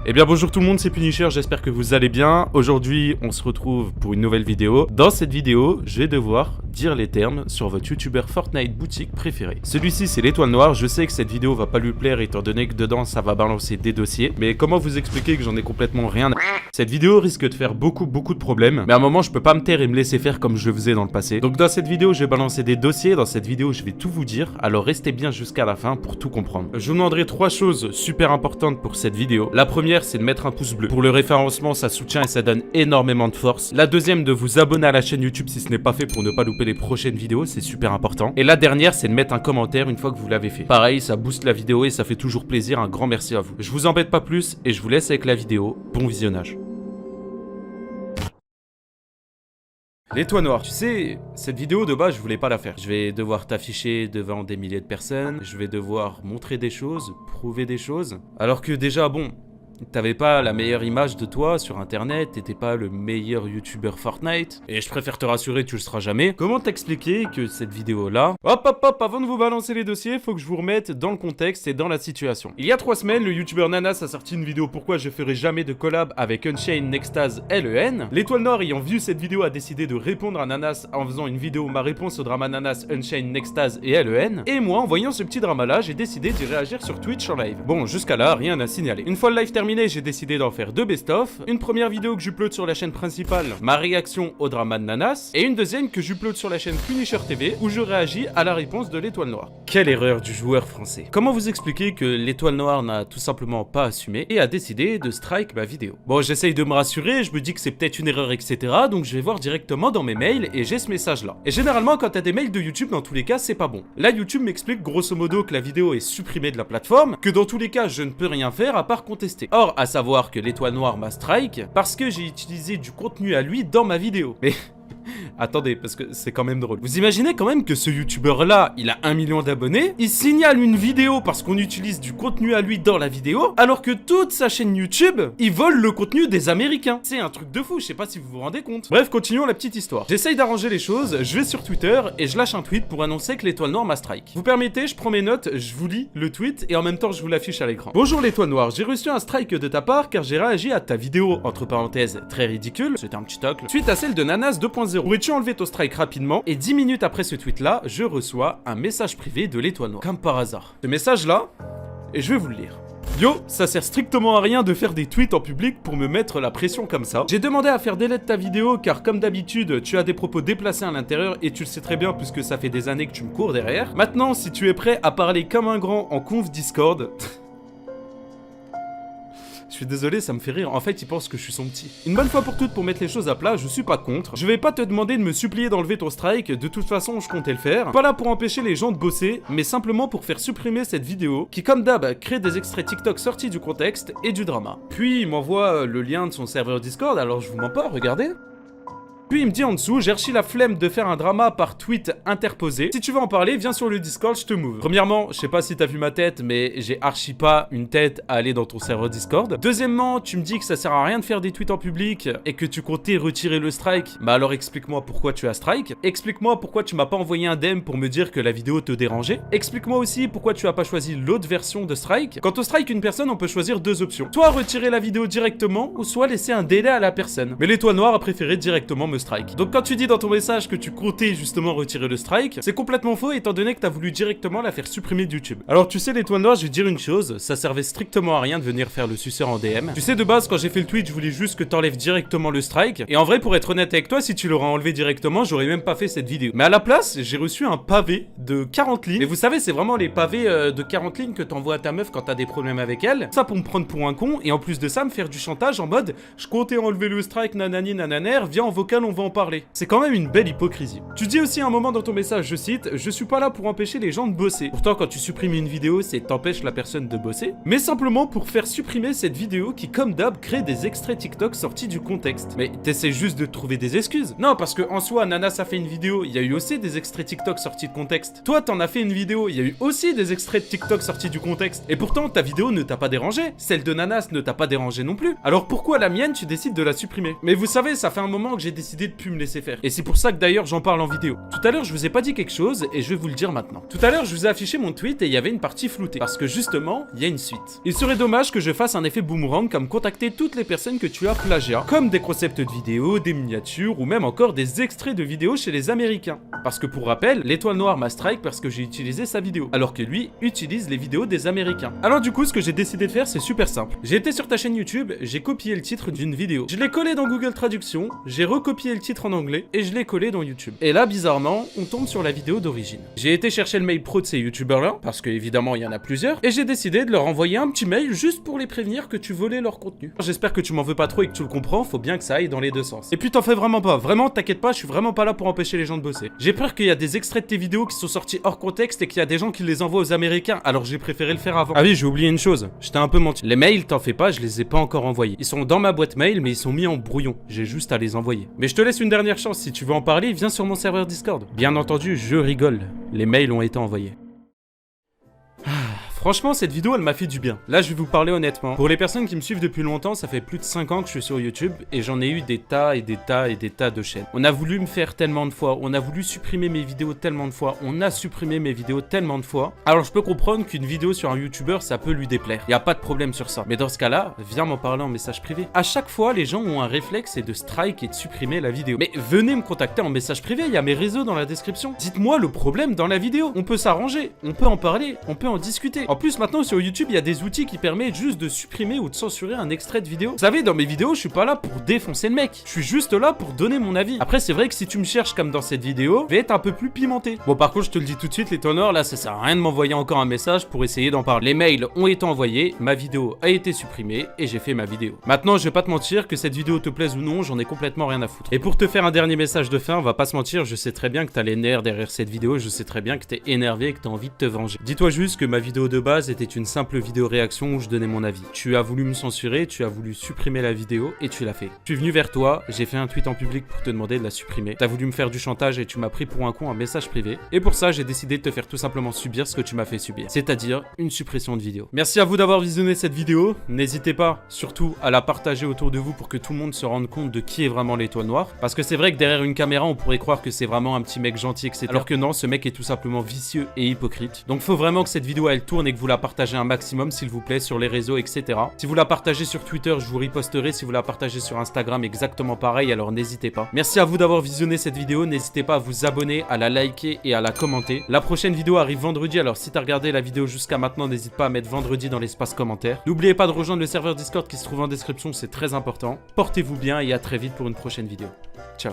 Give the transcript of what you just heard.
Eh bien bonjour tout le monde, c'est Punisher, j'espère que vous allez bien. Aujourd'hui on se retrouve pour une nouvelle vidéo. Dans cette vidéo, je vais devoir dire les termes sur votre youtubeur Fortnite boutique préféré. Celui-ci c'est l'étoile noire, je sais que cette vidéo va pas lui plaire étant donné que dedans ça va balancer des dossiers. Mais comment vous expliquer que j'en ai complètement rien à... Cette vidéo risque de faire beaucoup de problèmes. Mais à un moment je peux pas me taire et me laisser faire comme je le faisais dans le passé. Donc dans cette vidéo je vais balancer des dossiers, dans cette vidéo je vais tout vous dire. Alors restez bien jusqu'à la fin pour tout comprendre. Je vous demanderai 3 choses super importantes pour cette vidéo. La première, c'est de mettre un pouce bleu. Pour le référencement, ça soutient et ça donne énormément de force. La deuxième, de vous abonner à la chaîne YouTube si ce n'est pas fait pour ne pas louper les prochaines vidéos, c'est super important. Et la dernière, c'est de mettre un commentaire une fois que vous l'avez fait. Pareil, ça booste la vidéo et ça fait toujours plaisir. Un grand merci à vous. Je vous embête pas plus et je vous laisse avec la vidéo. Bon visionnage. L'étoile noire, tu sais, cette vidéo de base je voulais pas la faire. Je vais devoir t'afficher devant des milliers de personnes, je vais devoir montrer des choses, prouver des choses. Alors que déjà bon, t'avais pas la meilleure image de toi sur internet, t'étais pas le meilleur youtubeur Fortnite, et je préfère te rassurer, tu le seras jamais. Comment t'expliquer que cette vidéo là... Hop, avant de vous balancer les dossiers, faut que je vous remette dans le contexte et dans la situation. Il y a 3 semaines, le youtubeur Nanas a sorti une vidéo pourquoi je ferai jamais de collab avec Unchained Nextase LEN. L'étoile noire ayant vu cette vidéo a décidé de répondre à Nanas en faisant une vidéo ma réponse au drama Nanas, Unchained Nextase et LEN. Et moi, en voyant ce petit drama là, j'ai décidé d'y réagir sur Twitch en live. Bon, jusqu'à là, rien à signaler. Une fois le live terminé, j'ai décidé d'en faire 2 best-of. Une première vidéo que j'upload sur la chaîne principale, ma réaction au drama de Nanas, et une deuxième que j'upload sur la chaîne Punisher TV, où je réagis à la réponse de l'étoile noire. Quelle erreur du joueur français. Comment vous expliquer que l'étoile noire n'a tout simplement pas assumé et a décidé de strike ma vidéo? Bon, j'essaye de me rassurer, je me dis que c'est peut-être une erreur, etc. Donc je vais voir directement dans mes mails et j'ai ce message là. Et généralement, quand t'as des mails de YouTube, dans tous les cas, c'est pas bon. Là, YouTube m'explique grosso modo que la vidéo est supprimée de la plateforme, que dans tous les cas, je ne peux rien faire à part contester. Or, à savoir que l'étoile noire m'a strike parce que j'ai utilisé du contenu à lui dans ma vidéo. Mais... attendez, parce que c'est quand même drôle. Vous imaginez quand même que ce youtubeur là, il a 1 million d'abonnés, il signale une vidéo parce qu'on utilise du contenu à lui dans la vidéo, alors que toute sa chaîne YouTube, il vole le contenu des Américains. C'est un truc de fou, je sais pas si vous vous rendez compte. Bref, continuons la petite histoire. J'essaye d'arranger les choses, je vais sur Twitter et je lâche un tweet pour annoncer que l'étoile noire m'a strike. Vous permettez, je prends mes notes, je vous lis le tweet et en même temps je vous l'affiche à l'écran. Bonjour l'étoile noire, j'ai reçu un strike de ta part car j'ai réagi à ta vidéo, entre parenthèses, très ridicule, c'était un petit tacle, suite à celle de Nanas 2.0. Pourrais-tu enlever ton strike rapidement? Et 10 minutes après ce tweet là, je reçois un message privé de l'étoile noire. Comme par hasard. Ce message là, et je vais vous le lire. Yo, ça sert strictement à rien de faire des tweets en public pour me mettre la pression comme ça. J'ai demandé à faire delete ta vidéo car comme d'habitude, tu as des propos déplacés à l'intérieur et tu le sais très bien puisque ça fait des années que tu me cours derrière. Maintenant, si tu es prêt à parler comme un grand en conf Discord... Je suis désolé, ça me fait rire. En fait, il pense que je suis son petit. Une bonne fois pour toutes, pour mettre les choses à plat, je suis pas contre. Je vais pas te demander de me supplier d'enlever ton strike. De toute façon, je comptais le faire. Pas là pour empêcher les gens de bosser, mais simplement pour faire supprimer cette vidéo qui, comme d'hab, crée des extraits TikTok sortis du contexte et du drama. Puis, il m'envoie le lien de son serveur Discord. Alors, je vous mens pas, regardez. Puis il me dit en dessous, j'ai archi la flemme de faire un drama par tweet interposé. Si tu veux en parler, viens sur le Discord, je te move. Premièrement, je sais pas si t'as vu ma tête, mais j'ai archi pas une tête à aller dans ton serveur Discord. Deuxièmement, tu me dis que ça sert à rien de faire des tweets en public et que tu comptais retirer le strike. Bah alors explique-moi pourquoi tu as strike. Explique-moi pourquoi tu m'as pas envoyé un DM pour me dire que la vidéo te dérangeait. Explique-moi aussi pourquoi tu as pas choisi l'autre version de strike. Quand on strike une personne, on peut choisir 2 options. Soit retirer la vidéo directement, ou soit laisser un délai à la personne. Mais l'étoile noire a préféré directement me strike. Donc quand tu dis dans ton message que tu comptais justement retirer le strike, c'est complètement faux étant donné que t'as voulu directement la faire supprimer de YouTube. Alors tu sais l'étoile noire, je vais te dire une chose, ça servait strictement à rien de venir faire le suceur en DM. Tu sais de base quand j'ai fait le tweet, je voulais juste que t'enlèves directement le strike. Et en vrai pour être honnête avec toi, si tu l'aurais enlevé directement, j'aurais même pas fait cette vidéo. Mais à la place, j'ai reçu un pavé de 40 lignes. Et vous savez, c'est vraiment les pavés de 40 lignes que t'envoies à ta meuf quand t'as des problèmes avec elle. Ça pour me prendre pour un con et en plus de ça me faire du chantage en mode je comptais enlever le strike nanani nananer, viens en vocal on va en parler. C'est quand même une belle hypocrisie. Tu dis aussi à un moment dans ton message, je cite, je suis pas là pour empêcher les gens de bosser. Pourtant quand tu supprimes une vidéo, c'est t'empêches la personne de bosser, mais simplement pour faire supprimer cette vidéo qui comme d'hab crée des extraits TikTok sortis du contexte. Mais t'essaies juste de trouver des excuses. Non parce que en soi, Nanas a fait une vidéo, il y a eu aussi des extraits TikTok sortis de contexte. Toi t'en as fait une vidéo, il y a eu aussi des extraits de TikTok sortis du contexte. Et pourtant ta vidéo ne t'a pas dérangé, celle de Nanas ne t'a pas dérangé non plus. Alors pourquoi la mienne tu décides de la supprimer? Mais vous savez, ça fait un moment que j'ai décidé décidé de plus me laisser faire. Et c'est pour ça que d'ailleurs j'en parle en vidéo. Tout à l'heure je vous ai pas dit quelque chose et je vais vous le dire maintenant. Tout à l'heure je vous ai affiché mon tweet et il y avait une partie floutée. Parce que justement, il y a une suite. Il serait dommage que je fasse un effet boomerang comme contacter toutes les personnes que tu as plagiat, comme des concepts de vidéos, des miniatures ou même encore des extraits de vidéos chez les Américains. Parce que pour rappel, l'étoile noire m'a strike parce que j'ai utilisé sa vidéo, alors que lui utilise les vidéos des Américains. Alors du coup, ce que j'ai décidé de faire, c'est super simple. J'ai été sur ta chaîne YouTube, j'ai copié le titre d'une vidéo. Je l'ai collé dans Google Traduction, j'ai recopié le titre en anglais et je l'ai collé dans YouTube. Et là, bizarrement, on tombe sur la vidéo d'origine. J'ai été chercher le mail pro de ces youtubeurs-là, parce que évidemment, il y en a plusieurs, et j'ai décidé de leur envoyer un petit mail juste pour les prévenir que tu volais leur contenu. J'espère que tu m'en veux pas trop et que tu le comprends, faut bien que ça aille dans les deux sens. Et puis t'en fais vraiment pas, vraiment t'inquiète pas, je suis vraiment pas là pour empêcher les gens de bosser. J'ai peur qu'il y a des extraits de tes vidéos qui sont sortis hors contexte et qu'il y a des gens qui les envoient aux Américains, alors j'ai préféré le faire avant. Ah oui, j'ai oublié une chose, je t'ai un peu menti. Les mails, t'en fais pas, je les ai pas encore envoyés. Ils sont dans ma boîte mail, mais ils sont mis en brouillon. J'ai juste à les envoyer. Mais je te laisse une dernière chance, si tu veux en parler, viens sur mon serveur Discord. Bien entendu, je rigole. Les mails ont été envoyés. Franchement, cette vidéo, elle m'a fait du bien. Là, je vais vous parler honnêtement. Pour les personnes qui me suivent depuis longtemps, ça fait plus de 5 ans que je suis sur YouTube et j'en ai eu des tas et des tas et des tas de chaînes. On a voulu me faire tellement de fois, on a voulu supprimer mes vidéos tellement de fois, on a supprimé mes vidéos tellement de fois. Alors, je peux comprendre qu'une vidéo sur un YouTuber, ça peut lui déplaire. Y a pas de problème sur ça. Mais dans ce cas-là, viens m'en parler en message privé. À chaque fois, les gens ont un réflexe, c'est de strike et de supprimer la vidéo. Mais venez me contacter en message privé, il y a mes réseaux dans la description. Dites-moi le problème dans la vidéo. On peut s'arranger, on peut en parler, on peut en discuter. En plus, maintenant, sur YouTube, il y a des outils qui permettent juste de supprimer ou de censurer un extrait de vidéo. Vous savez, dans mes vidéos, je suis pas là pour défoncer le mec. Je suis juste là pour donner mon avis. Après, c'est vrai que si tu me cherches comme dans cette vidéo, je vais être un peu plus pimenté. Bon, par contre, je te le dis tout de suite, les tonnerres, là, ça sert à rien de m'envoyer encore un message pour essayer d'en parler. Les mails ont été envoyés, ma vidéo a été supprimée et j'ai fait ma vidéo. Maintenant, je vais pas te mentir, que cette vidéo te plaise ou non, j'en ai complètement rien à foutre. Et pour te faire un dernier message de fin, on va pas se mentir, je sais très bien que t'as les nerfs derrière cette vidéo, je sais très bien que t'es énervé et que t'as envie de te venger. Dis-toi juste que ma vidéo de base était une simple vidéo réaction où je donnais mon avis. Tu as voulu me censurer, tu as voulu supprimer la vidéo et tu l'as fait. Je suis venu vers toi, j'ai fait un tweet en public pour te demander de la supprimer. T'as voulu me faire du chantage et tu m'as pris pour un con en message privé. Et pour ça, j'ai décidé de te faire tout simplement subir ce que tu m'as fait subir. C'est-à-dire une suppression de vidéo. Merci à vous d'avoir visionné cette vidéo. N'hésitez pas, surtout, à la partager autour de vous pour que tout le monde se rende compte de qui est vraiment l'étoile noire. Parce que c'est vrai que derrière une caméra, on pourrait croire que c'est vraiment un petit mec gentil, etc. Alors que non, ce mec est tout simplement vicieux et hypocrite. Donc faut vraiment que cette vidéo elle tourne et que vous la partagez un maximum, s'il vous plaît, sur les réseaux, etc. Si vous la partagez sur Twitter, je vous riposterai. Si vous la partagez sur Instagram, exactement pareil, alors n'hésitez pas. Merci à vous d'avoir visionné cette vidéo. N'hésitez pas à vous abonner, à la liker et à la commenter. La prochaine vidéo arrive vendredi, alors si t'as regardé la vidéo jusqu'à maintenant, n'hésite pas à mettre vendredi dans l'espace commentaire. N'oubliez pas de rejoindre le serveur Discord qui se trouve en description, c'est très important. Portez-vous bien et à très vite pour une prochaine vidéo. Ciao.